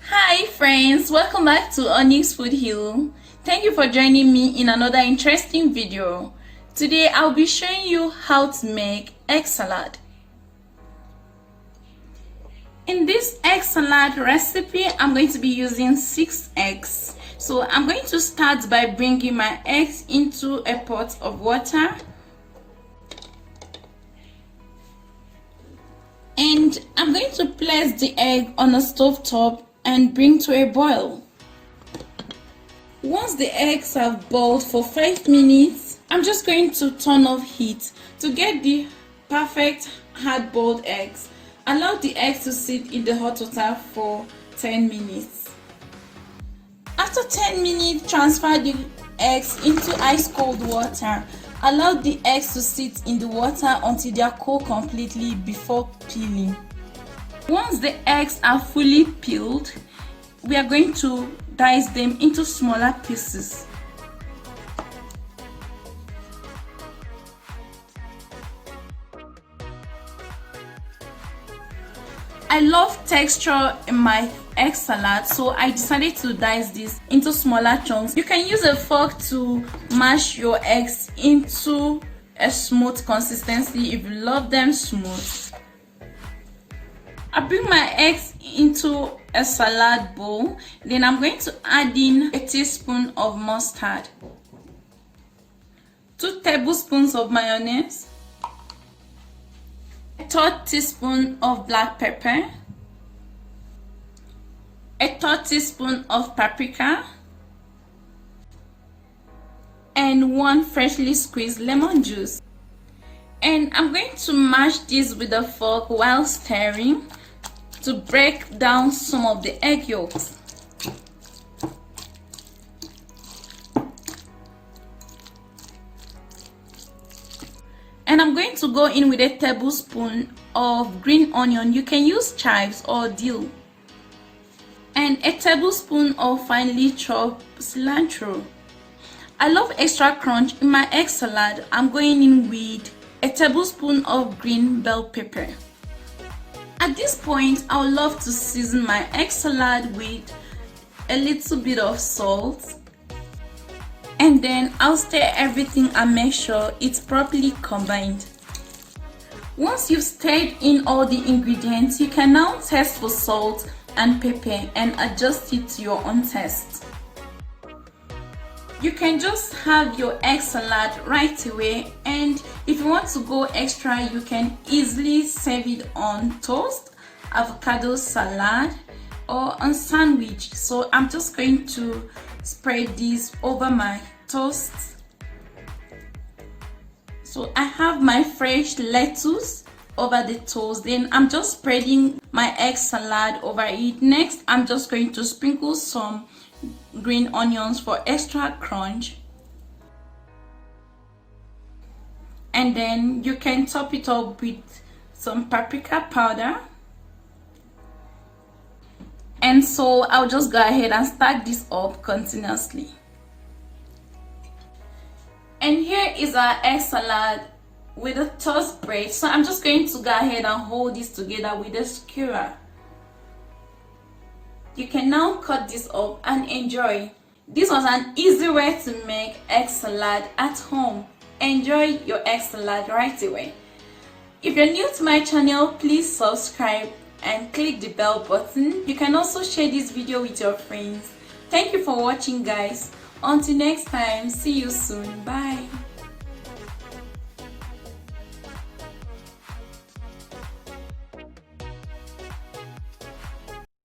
Hi friends, welcome back to Onyx Food Hill. Thank you for joining me in another interesting video. Today I'll be showing you how to make egg salad. In this egg salad recipe, I'm going to be using 6 eggs. So I'm going to start by bringing my eggs into a pot of water. And I'm going to place the egg on a stove top and bring to a boil. Once the eggs have boiled for 5 minutes, I'm just going to turn off heat to get the perfect hard-boiled eggs. Allow the eggs to sit in the hot water for 10 minutes. After 10 minutes, transfer the eggs into ice-cold water. Allow the eggs to sit in the water until they are cold completely before peeling. Once the eggs are fully peeled, we are going to dice them into smaller pieces. I love texture in my egg salad, so I decided to dice this into smaller chunks. You can use a fork to mash your eggs into a smooth consistency if you love them smooth. I bring my eggs into a salad bowl. Then I'm going to add in a teaspoon of mustard, 2 tablespoons of mayonnaise, a third teaspoon of black pepper, a third teaspoon of paprika, and 1 freshly squeezed lemon juice. And I'm going to mash this with a fork while stirring to break down some of the egg yolks. And I'm going to go in with a tablespoon of green onion. You can use chives or dill. And a tablespoon of finely chopped cilantro. I love extra crunch in my egg salad. I'm going in with a tablespoon of green bell pepper. At this point, I would love to season my egg salad with a little bit of salt. And then I'll stir everything and make sure it's properly combined. Once you've stirred in all the ingredients, you can now test for salt and pepper and adjust it to your own taste. You can just have your egg salad right away, and if you want to go extra, you can easily serve it on toast, avocado salad, or on sandwich. So I'm just going to spread this over my toast. So I have my fresh lettuce over the toast. Then I'm just spreading my egg salad over it. Next, I'm just going to sprinkle some green onions for extra crunch. And then you can top it up with some paprika powder. And so I'll just go ahead and stack this up continuously. And here is our egg salad with a toast bread. So I'm just going to go ahead and hold this together with a skewer. You can now cut this up and enjoy. This was an easy way to make egg salad at home. Enjoy your egg salad right away. If you're new to my channel, please subscribe and click the bell button. You can also share this video with your friends. Thank you for watching, guys. Until next time, see you soon. Bye.